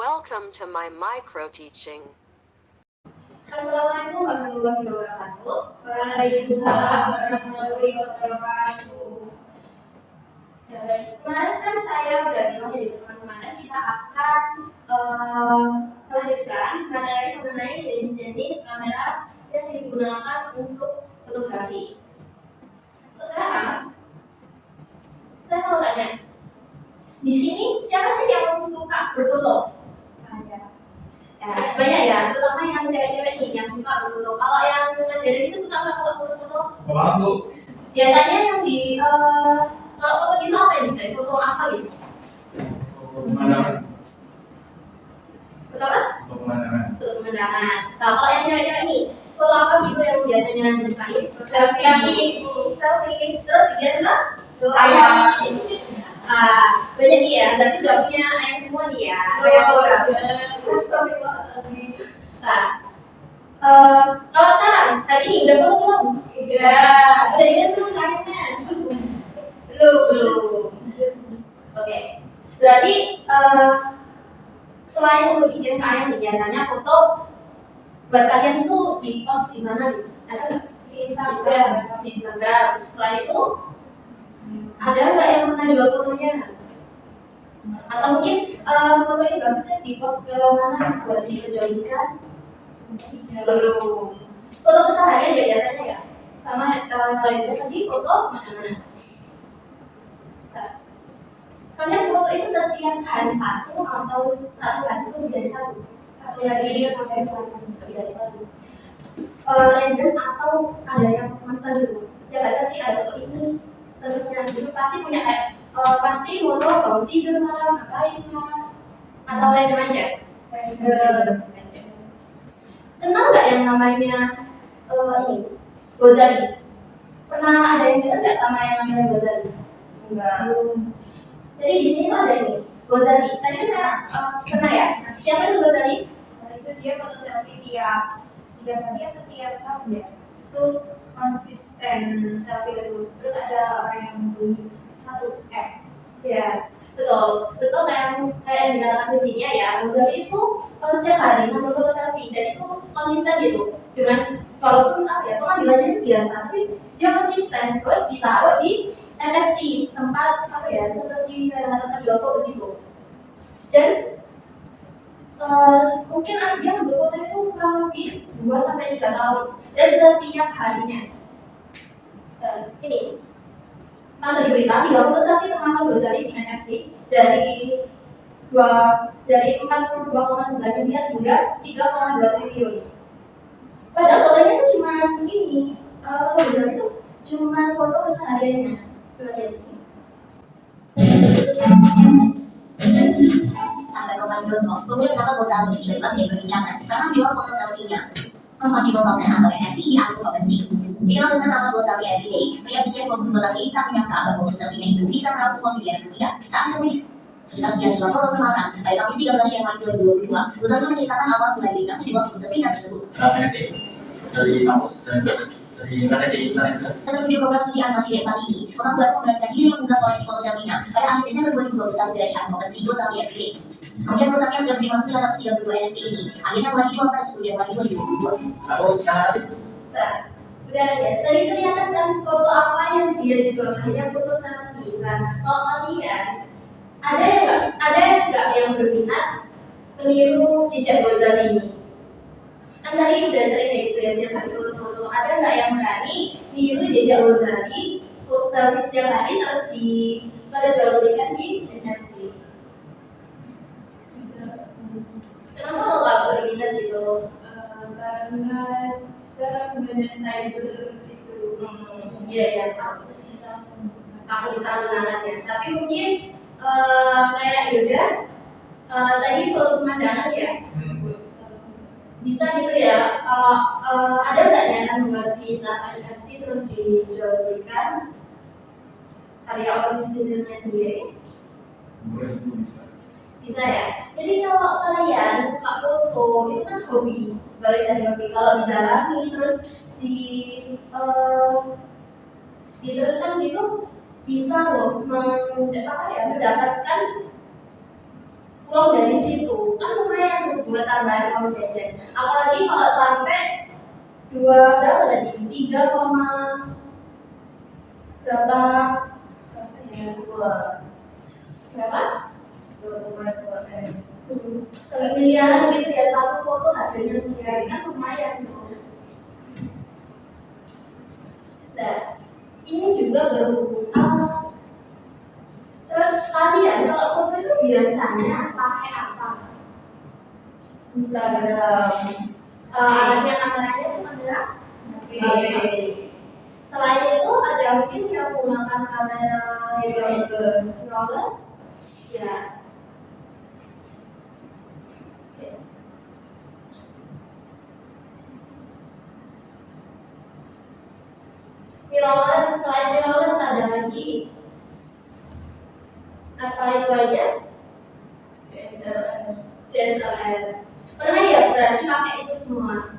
Welcome to my micro teaching. Assalamualaikum warahmatullahi wabarakatuh. Waalaikumsalam warahmatullahi wabarakatuh. Ya, baik. Kemarin kan saya udah bilang di pertemuan kemarin kita akan melanjutkan materi mengenai jenis-jenis kamera yang digunakan untuk fotografi. Sekarang saya mau tanya, di sini siapa sih yang suka berfoto? Saya. Ya, banyak ya, terutama yang cewek-cewek nih yang suka berfoto. Kalau yang Mas Jadi itu suka nggak kalau foto-foto? Waktu Biasanya yang di kalau foto gitu apa yang bisa? Foto apa gitu? pemandangan, Foto apa? untuk pemandangan. Foto pemandangan. Nah, kalau yang cewek-cewek nih, foto apa gitu yang biasanya disukai? Selfie. Selfie. Terus dia juga ayam. Banyak nih ya, berarti udah punya ayam semua nih ya. Nah, kalau sekarang, hari ini udah foto belum? Udah lihat belum ayamnya? Belum. Oke. Berarti selain untuk bikin ayam nih, biasanya foto buat kalian itu di post di mana nih? Ada nggak? Di Instagram. Di Instagram. Selain itu, ada nggak yang pernah jual fotonya? Atau mungkin foto ini bagusnya di post ke mana buat diperjualbelikan? Belum. Foto keseharian ya biasanya ya. Sama lainnya tadi foto mana-mana. Nah, kalian foto itu setiap hari satu atau satu hari itu menjadi satu? Satu hari sampai satu. Lebih dari satu. Random atau ada yang masa gitu. Setiap hari pasti ada foto ini. Seterusnya gitu pasti punya kayak pasti foto bangun tidur malam ngapain lah atau random aja. Random. Kenal nggak yang namanya ini Ghazali? Pernah ada yang kita nggak sama yang namanya Ghazali? Enggak. Jadi di sini tuh ada ini Ghazali. Tadi kan saya pernah ya. Siapa itu Ghazali? Itu dia foto selfie tiap 3 hari atau tiap tahun ya. Itu konsisten selfie terus ada orang yang beli 1 M. Ya, betul kayak yang dikatakan kuncinya ya. Ghazali itu setiap hari ngambil foto selfie dan itu konsisten gitu. Dengan walaupun pengambilannya itu biasa, tapi dia konsisten terus ditaruh di NFT tempat seperti tempat jual foto gitu. Dan mungkin dia ngambil foto itu kurang lebih 2-3 tahun dan setiap harinya. Ini masuk di berita 3 foto selfie termasuk Ghazali di NFT dari 42,9 miliar hingga 3,2 triliun. Padahal fotonya itu cuma ini, foto Ghazali itu cuma foto kesehariannya. Coba lihat ini. Sampai Kompas.com, kemudian mendapat Ghazali di berbagai perbincangan karena jual foto selfie-nya. Mempertimbangkan atau NFT atau OpenSea. Dikenal dengan nama Ghazali Everyday, pria berusia 22 tahun ini tak menyangka bahwa foto selfie-nya itu bisa meraup uang miliar rupiah saat menemui Universitas Suaporo Semarang pada Kamis 13 Januari 2022. Ghazali menceritakan awal mulai dirinya menjual foto selfie-nya tersebut. NFT dari kampus dan dari Indonesia juga. Sebelum menuju program studi animasi D4 ini, mengaku baru memberanikan diri mengunggah koleksi foto selfie-nya pada akhir Desember 2021 dari akun OpenSea Ghazali Everyday. Kemudian foto selfie yang sudah berjumlah 932 NFT ini akhirnya mulai dijual pada 10 Januari 2022. Aku cara sih. Nah, udah ya. Tadi kelihatan kan foto apa yang dia jual, hanya foto selfie. Nah, kalau kalian ada yang nggak yang berminat meniru jejak Ghazali ini? Kan tadi udah sering kayak gitu ya, tiap hari foto-foto. Ada nggak yang berani niru jejak Ghazali, foto selfie setiap hari terus pada jual-belikan di NFT? Kenapa lo nggak berminat gitu? Karena sekarang banyak cyber itu. Iya, kamu bisa menggunakannya. Tapi mungkin kayak Yuda, tadi foto pemandangan ya, bisa gitu ya. Kalau ada nggak yang membuat kita NFT terus dijualbelikan karya orisinilnya sendiri? Boleh itu bisa. Bisa ya. Jadi kalau kalian suka foto itu kan hobi, sebalik dari hobi. Kalau didalami terus diteruskan gitu bisa loh mendapatkan uang dari situ kan lumayan tuh buat tambahan uang jajan. Apalagi kalau sampai berapa tadi 3, berapa ya berapa 2,2 M. sampai miliaran gitu ya, satu foto harganya miliaran kan lumayan tuh. Nah ini juga berhubungan. Terus kalian kalau foto itu biasanya pakai apa? Instagram. Alatnya kameranya itu kamera. Selain itu ada mungkin yang menggunakan kamera mirrorless. Ya. Mirrorless, selain mirrorless ada lagi apa itu aja? DSLR. Pernah ya berarti pakai itu semua.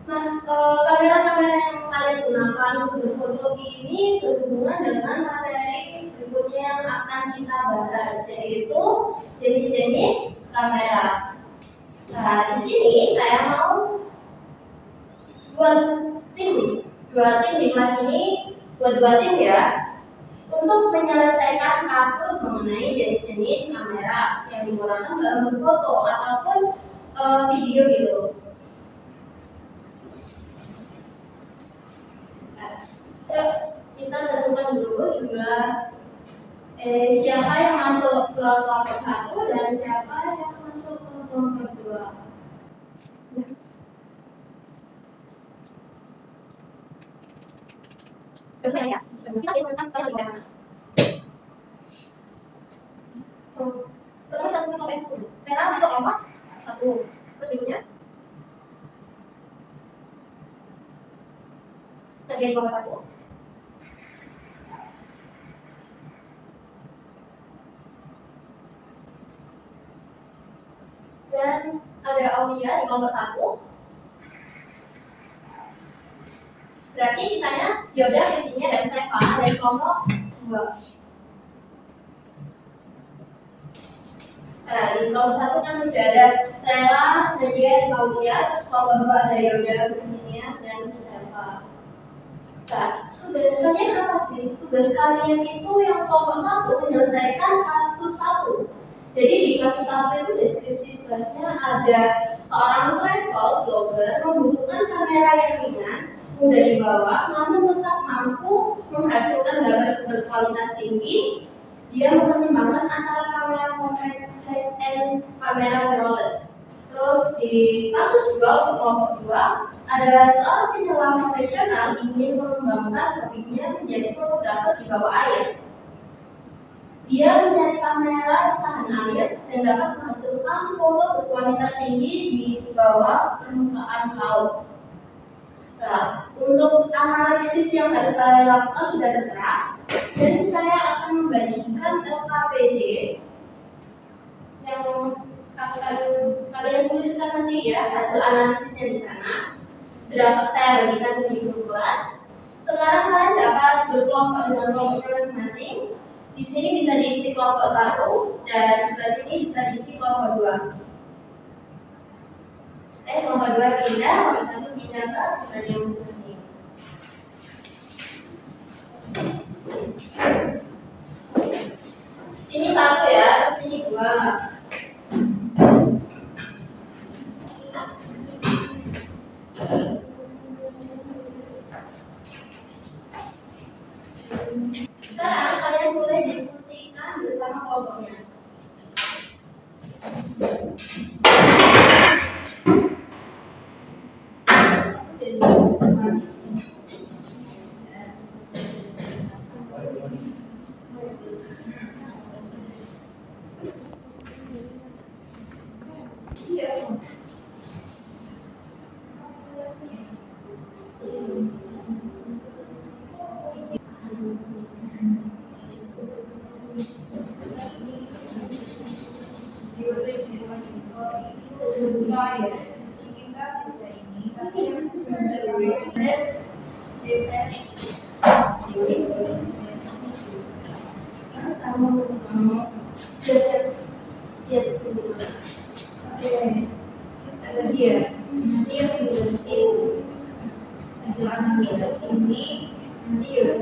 Kamera-kamera yang kalian gunakan untuk berfoto ini berhubungan dengan materi berikutnya yang akan kita bahas, yaitu jenis-jenis kamera. Nah, di sini saya mau buat dua tim di kelas ini, buat dua tim ya, untuk menyelesaikan kasus mengenai jenis-jenis kamera yang digunakan dalam berfoto ataupun video gitu. Yuk, kita tentukan dulu jumlah siapa yang masuk ke kelompok 1 dan siapa yang masuk ke kelompok 2. Terus ya, kita sih tentang kalian juga mana? Pertama satu kelompok 10. Rena masuk kelompok 1. Terus berikutnya? Nanti di kelompok 1. Dan ada Aulia di kelompok 1. Berarti sisanya Yoda, Sitinya, dan Seva dari kelompok 2. Nah, di kelompok 1 kan udah ada Rera, Nadia, Aulia, terus kelompok 2 ada Yoda, Virginia, dan Seva. Nah, tugas kalian apa sih? Tugas kalian itu yang kelompok 1 menyelesaikan kasus 1. Jadi di kasus 1 itu deskripsi tugasnya ada seorang travel blogger membutuhkan kamera yang ringan, mudah dibawa, namun tetap mampu menghasilkan gambar berkualitas tinggi. Dia mempertimbangkan antara kamera compact high-end kamera mirrorless. Terus di kasus 2 untuk kelompok 2 ada seorang penyelam profesional ingin mengembangkan hobinya menjadi fotografer di bawah air. Dia mencari kamera yang tahan air dan dapat menghasilkan foto berkualitas tinggi di bawah permukaan laut. Nah, untuk analisis yang harus kalian lakukan sudah tertera, dan saya akan membagikan LKPD yang akan kalian tuliskan nanti ya hasil analisisnya di sana. Sudah saya bagikan di grup kelas. Sekarang kalian dapat berkelompok dengan kelompoknya masing-masing. Di sini bisa diisi kelompok 1 dan sebelah sini bisa diisi kelompok 2. Kelompok 2 pindah, kelompok 1 pindah ke bagian masing-masing. Sini 1 ya, sini 2. Sekarang kalian boleh diskusikan bersama kelompoknya.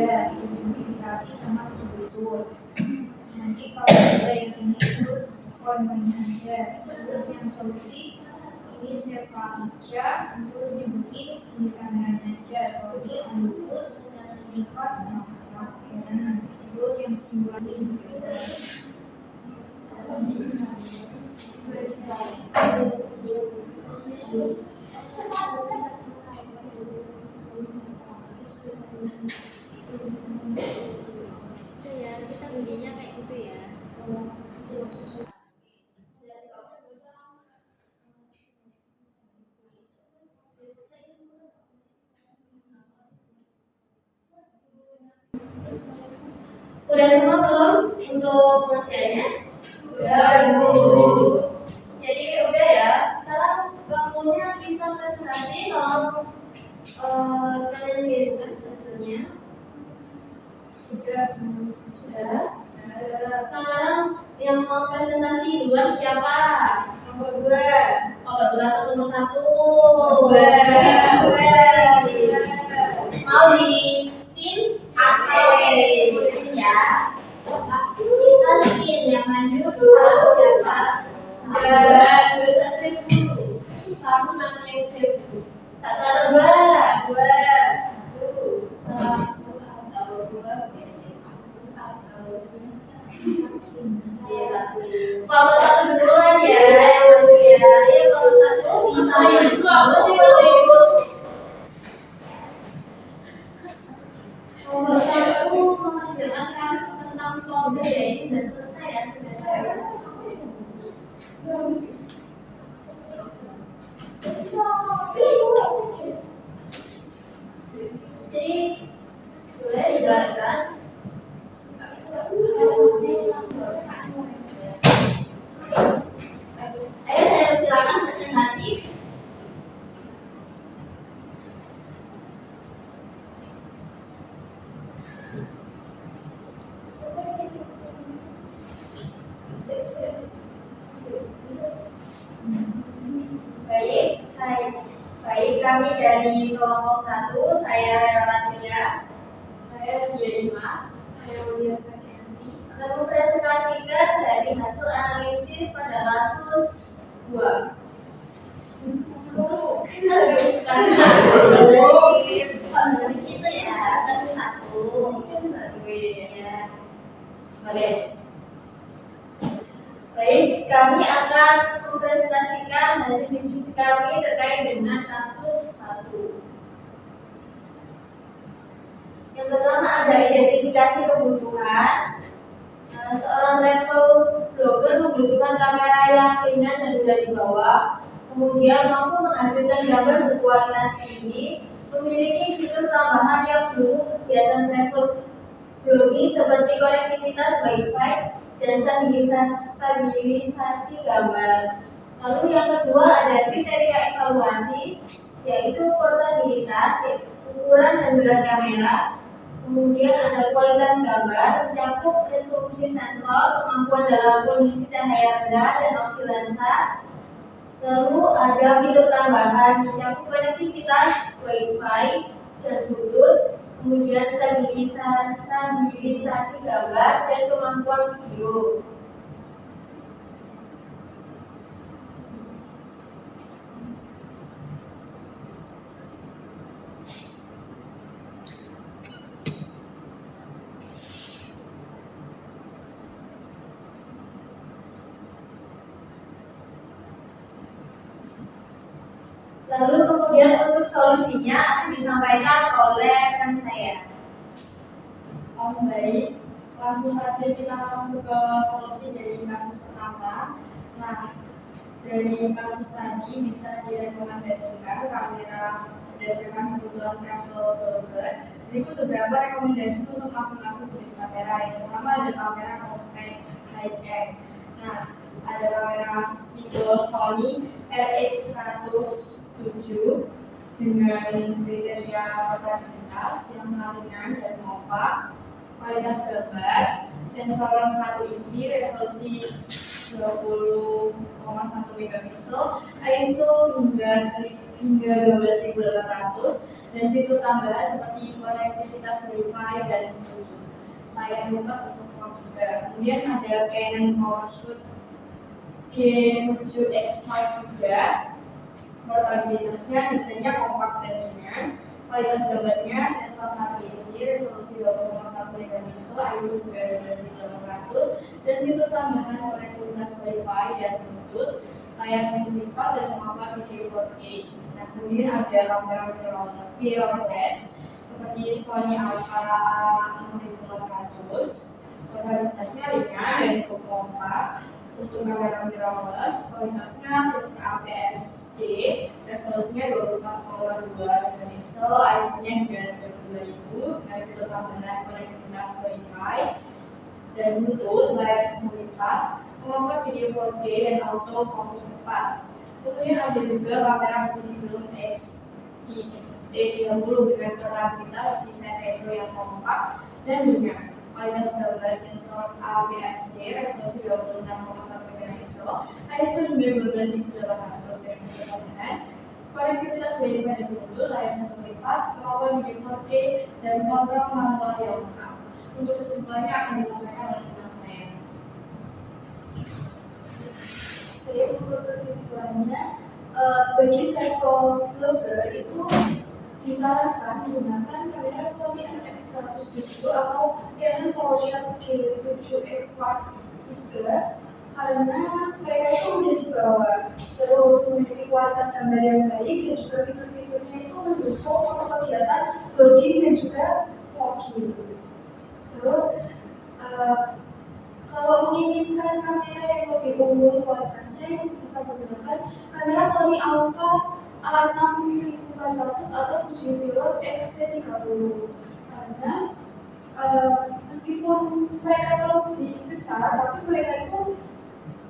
aja, identifikasi sama betul-betul. Nanti kalau ada yang ini terus poin-poinnya aja. Terus yang solusi ini siapa aja, terus dibikin jenis kameranya aja. Soalnya yang lulus tingkat sama kamera. Terus yang simulasi juga. Itu ya, kita bunyinya kayak gitu ya. Udah semua belum untuk pengertiannya? Udah, Ibu. Jadi udah ya. Sekarang waktunya kita presentasi. Tolong kalian kirimkan hasilnya. Sudah. Sekarang yang mau presentasi duluan siapa? Nomor 2. Nomor 2 atau nomor 1? Mau di spin? Spin ya. Kita spin yang maju dulu siapa? Dua saja dulu. Kamu namanya Cebu. 1 atau 2? 1 atau 2. Kalau 1 duluan ya, yang maju ya. Ya kalau 1 bisa itu apa sih kalau itu? Kalau 1 mengerjakan kasus tentang problem ya, ini udah selesai ya sebenarnya. Jadi boleh dijelaskan? Ayo saya silakan presentasi. Baik, kami dari kelompok 1, saya Relawan Ria. Saya Dia Ima. Saya Udia Sadianti. Akan mempresentasikan dari hasil analisis pada kasus 2. Dari kita ya, kasus 1. Ya. Boleh. Baik, kami akan mempresentasikan hasil diskusi kami terkait dengan kasus 1. Yang pertama ada identifikasi kebutuhan. Seorang travel blogger membutuhkan kamera yang ringan dan mudah dibawa, kemudian mampu menghasilkan gambar berkualitas tinggi, memiliki fitur tambahan yang mendukung kegiatan travel blogging seperti konektivitas Wi-Fi dan stabilisasi gambar. Lalu yang kedua ada kriteria evaluasi, yaitu portabilitas, ukuran dan berat kamera. Kemudian ada kualitas gambar, mencakup resolusi sensor, kemampuan dalam kondisi cahaya rendah dan oscilansa. Lalu ada fitur tambahan, mencakup konektivitas Wi-Fi dan Bluetooth. Kemudian stabilisasi gambar dan kemampuan video. Lalu kemudian untuk solusinya akan disampaikan oleh rekan saya. Baik, langsung saja kita masuk ke solusi dari kasus pertama. Nah, dari kasus tadi bisa direkomendasikan kamera berdasarkan kebutuhan travel blogger. Berikut beberapa rekomendasi untuk masing-masing jenis kamera. Yang pertama ada kamera compact high-end. Nah, ada kamera tipe Sony RX107 dengan kriteria portabilitas yang sangat ringan dan kompak, kualitas gambar, sensor 1 inci, resolusi 20,1 megapiksel, ISO hingga 12.800 dan fitur tambahan seperti konektivitas Wi-Fi dan Bluetooth. Layar lunak untuk phone juga. Kemudian ada Canon PowerShoot G7X Mark juga. Portabilitasnya, desainnya kompak dan ringan. Kualitas gambarnya sensor 1 inci, resolusi 2,1 megapiksel, ISO juga 12800, dan fitur tambahan konektivitas Wi-Fi dan Bluetooth, layar semi lipat dan kemampuan video 4K. Nah, kemudian ada kamera mirrorless seperti Sony Alpha A6400. Portabilitasnya ringan dan cukup kompak. Untuk kamera mirrorless, kualitasnya sensor APS-C, resolusinya 24,2 megapiksel, ISO-nya hingga 32.000, dan fitur tambahan konektivitas Wi-Fi dan Bluetooth, layar semi lipat, kemampuan video 4K dan auto fokus cepat. Kemudian ada juga kamera Fujifilm X-T30 dengan portabilitas desain retro yang kompak dan ringan. Kualitas gambar sensor APS-C, resolusi 26,1 megapiksel, ISO hingga 12800, dan fitur tambahan konektivitas Wi-Fi dan Bluetooth, layar semi lipat, kemampuan video 4K, dan kontrol manual yang lengkap. Untuk kesimpulannya akan disampaikan oleh teman saya. Jadi untuk kesimpulannya, bagi travel blogger itu disarankan menggunakan kamera Sony IMX107 atau Canon PowerShot G7X Mark III karena mereka itu mudah dibawa, terus memiliki kualitas gambar yang baik dan juga fitur-fiturnya itu mendukung untuk kegiatan blogging dan juga vlogging. Terus kalau menginginkan kamera yang lebih unggul kualitasnya, bisa menggunakan kamera Sony Alpha A6400 atau Fujifilm X-T30 karena meskipun mereka itu lebih besar, tapi mereka itu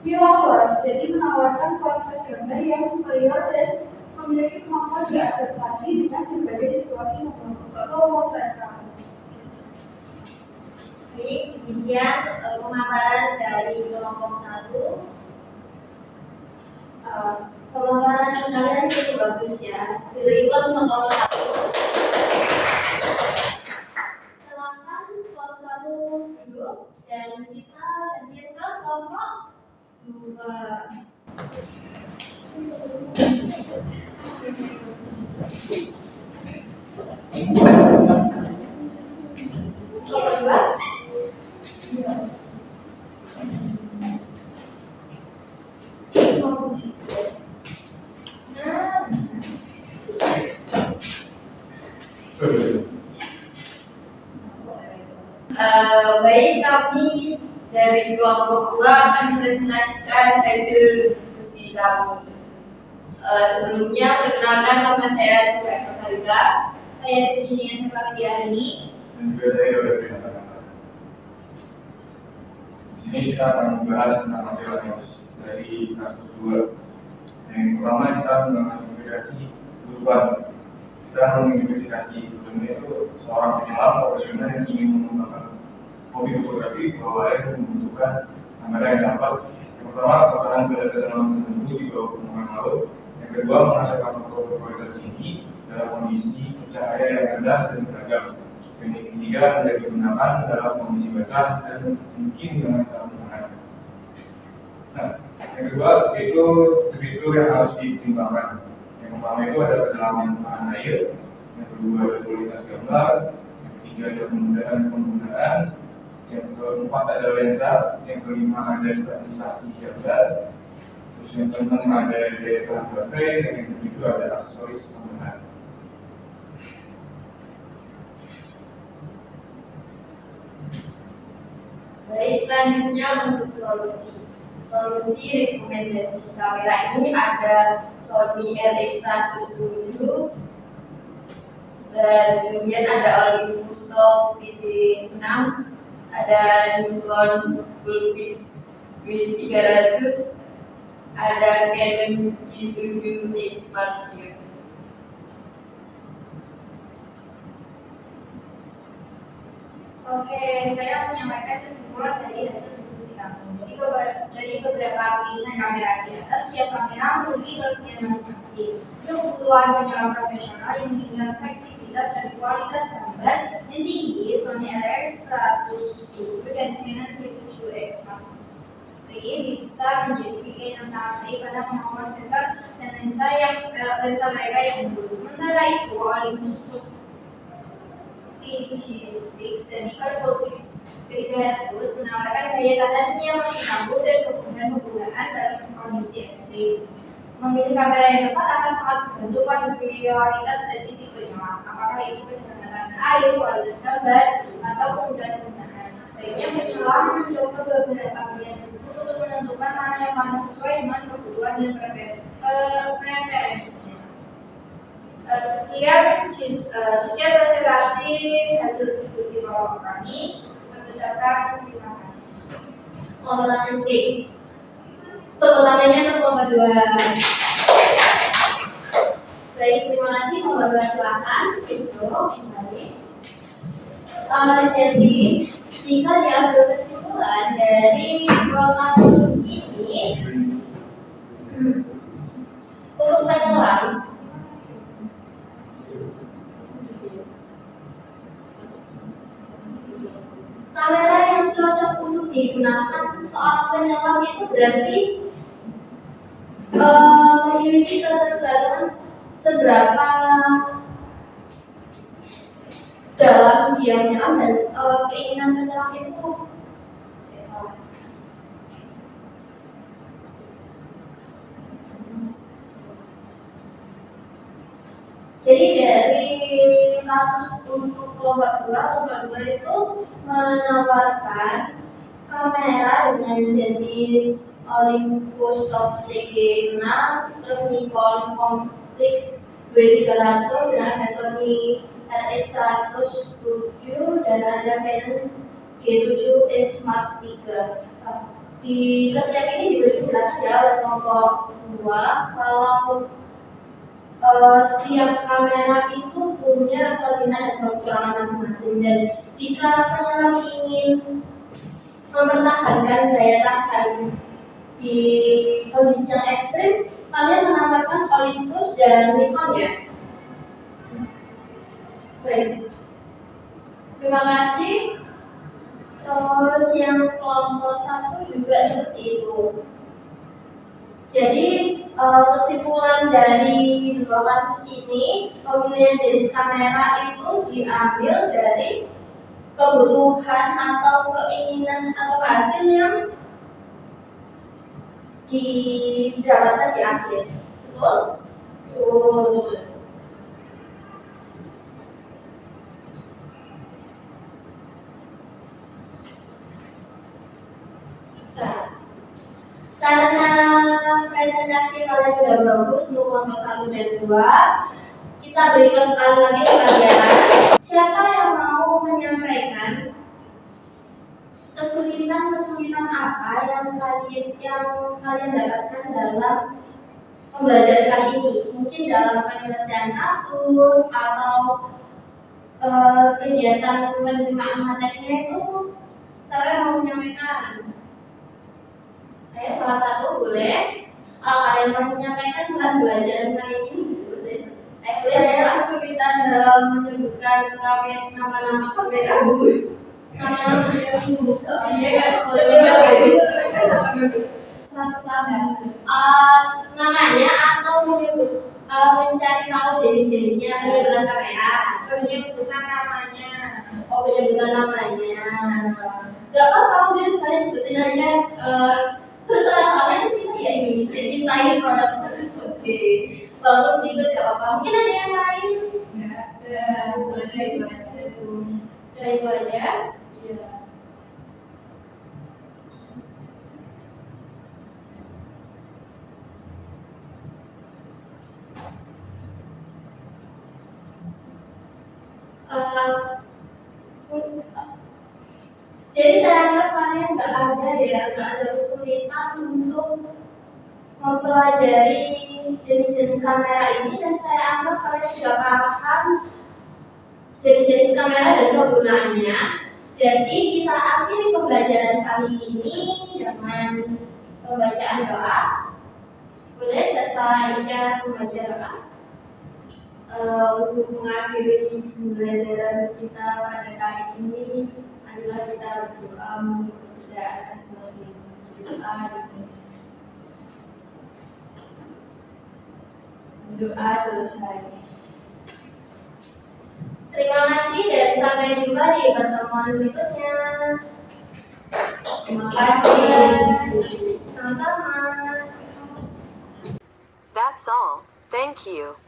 mirrorless, jadi menawarkan kualitas gambar yang superior dan memiliki kemampuan beradaptasi dengan berbagai situasi memotretkan. Baik, demikian pemaparan dari kelompok 1. Pemaparan kalian cukup bagus ya. Dari kelas untuk kelompok 1. Silakan kelompok 1 duduk dan kita lanjut ke kelompok 2. Kelompok 2. Baik, kami dari kelompok 2 akan mempresentasikan hasil diskusi kami. Sebelumnya, perkenalkan nama saya Suhaila Khalida. Saya di sini yang kami hari ini. Dan juga saya sudah pernah. Di sini kita akan membahas tentang hasil analisis dari kasus 2. Yang pertama kita mengidentifikasi kebutuhan. Kita mengidentifikasi kebutuhan itu seorang penyelam profesional yang ingin mengembangkan hobi fotografi bahwa dia membutuhkan kamera yang dapat yang pertama bertahan pada kedalaman tertentu di bawah permukaan laut. Yang kedua menghasilkan foto berkualitas tinggi dalam kondisi cahaya yang rendah dan beragam. Dan yang ketiga tidak digunakan dalam kondisi basah dan mungkin dengan sarung tangan. Nah, yang kedua itu fitur yang harus dipertimbangkan. Yang pertama itu ada kedalaman tahan air, yang kedua ada kualitas gambar, yang ketiga ada kemudahan penggunaan, yang keempat ada lensa, yang kelima ada stabilisasi gambar, terus yang keenam ada daya tahan baterai, dan yang ketujuh ada aksesoris tambahan. Baik, selanjutnya untuk solusi rekomendasi kamera ini ada Sony RX107 dan kemudian ada Olympus Top TD6, ada Nikon Coolpix W300, ada Canon G7X Mark III. Oke, saya menyampaikan kesimpulan dari hasil diskusi kami. Jadi dari beberapa pilihan kamera di atas, setiap kamera memiliki kelebihan masing-masing. Untuk kebutuhan penyelam profesional yang menginginkan fleksibilitas stabilitas dan kualitas gambar yang tinggi Sony RX 107 dan Canon T7X Mark III bisa menjadi pilihan yang sangat baik karena kemampuan sensor dan lensa mereka yang unggul. Sementara itu, Olympus T6 dan Nikon Focus B300 menawarkan daya tahan yang lebih tangguh dan kemudahan penggunaan dalam kondisi ekstrim. Memilih kamera yang tepat akan sangat bergantung pada prioritas spesifik penyelam, apakah itu kenyamanan air, kualitas gambar, atau kemudahan penggunaan. Sebaiknya penyelam mencoba beberapa pilihan tersebut untuk menentukan mana yang paling sesuai dengan kebutuhan dan preferensinya. Sekian presentasi hasil diskusi kelompok kami. Mengucapkan terima kasih. Kelompok D. Kelompoknya itu kelompok 2. Baik, terima kasih kelompok 2 silakan. Kembali. Jadi jika diambil kesimpulan dari dua kasus ini, untuk penyelam kamera yang cocok untuk digunakan seorang penyelam itu berarti memiliki keterbatasan seberapa dalam dia menyelam dan keinginan penyelam itu jadi dari kasus untuk kelompok 2 itu menawarkan kamera dengan jenis Olympus TG6, terus Nikon Complex W300, dan ada Sony RX107 dan ada Canon G7X Mark III. Di setiap ini diberi penjelasan ya oleh kelompok 2 kalau setiap kamera itu punya kelebihan dan kekurangan masing-masing, dan jika penyelam ingin mempertahankan daya tahan di kondisi yang ekstrim, kalian menambahkan Olympus dan Nikon ya. Baik, terima kasih. Terus yang kelompok 1 juga seperti itu. Jadi kesimpulan dari dua kasus ini, pemilihan jenis kamera itu diambil dari kebutuhan atau keinginan atau hasil yang didapatkan di akhir. Betul? Betul. Karena presentasi kalian sudah bagus untuk kelompok 1 dan 2, kita beri plus sekali lagi pelajaran. Siapa yang mau menyampaikan kesulitan apa yang kalian dapatkan dalam pembelajaran kali ini? Mungkin dalam penyelesaian kasus atau kegiatan penerimaan materinya itu, siapa yang mau menyampaikan? Salah satu boleh. Kalau kalian mau menyampaikan pembelajaran kali ini, saya kesulitan dalam menyebutkan nama-nama kamera bu. Namanya atau mencari tahu jenis-jenisnya, penyebutan kamera, penyebutan namanya. Oh, penyebutan namanya. Siapa tahu dia kalian sebutin aja. Terserah, soalnya kita ya Indonesia cintai produk. Oke. Walaupun ribet gak apa-apa. Mungkin ada yang lain? Nggak ada. Itu aja. Iya. Jadi saya anggap kalian nggak ada kesulitan untuk mempelajari jenis-jenis kamera ini, dan saya anggap kalian sudah paham jenis-jenis kamera dan kegunaannya. Jadi kita akhiri pembelajaran kali ini dengan pembacaan doa. Boleh saya baca pembacaan doa? untuk mengakhiri pembelajaran kita pada kali ini adalah kita berdoa untuk pekerjaan masing-masing. Berdoa gitu. Doa selesai. Terima kasih dan sampai jumpa di pertemuan berikutnya. Terima kasih. Sama-sama. That's all. Thank you.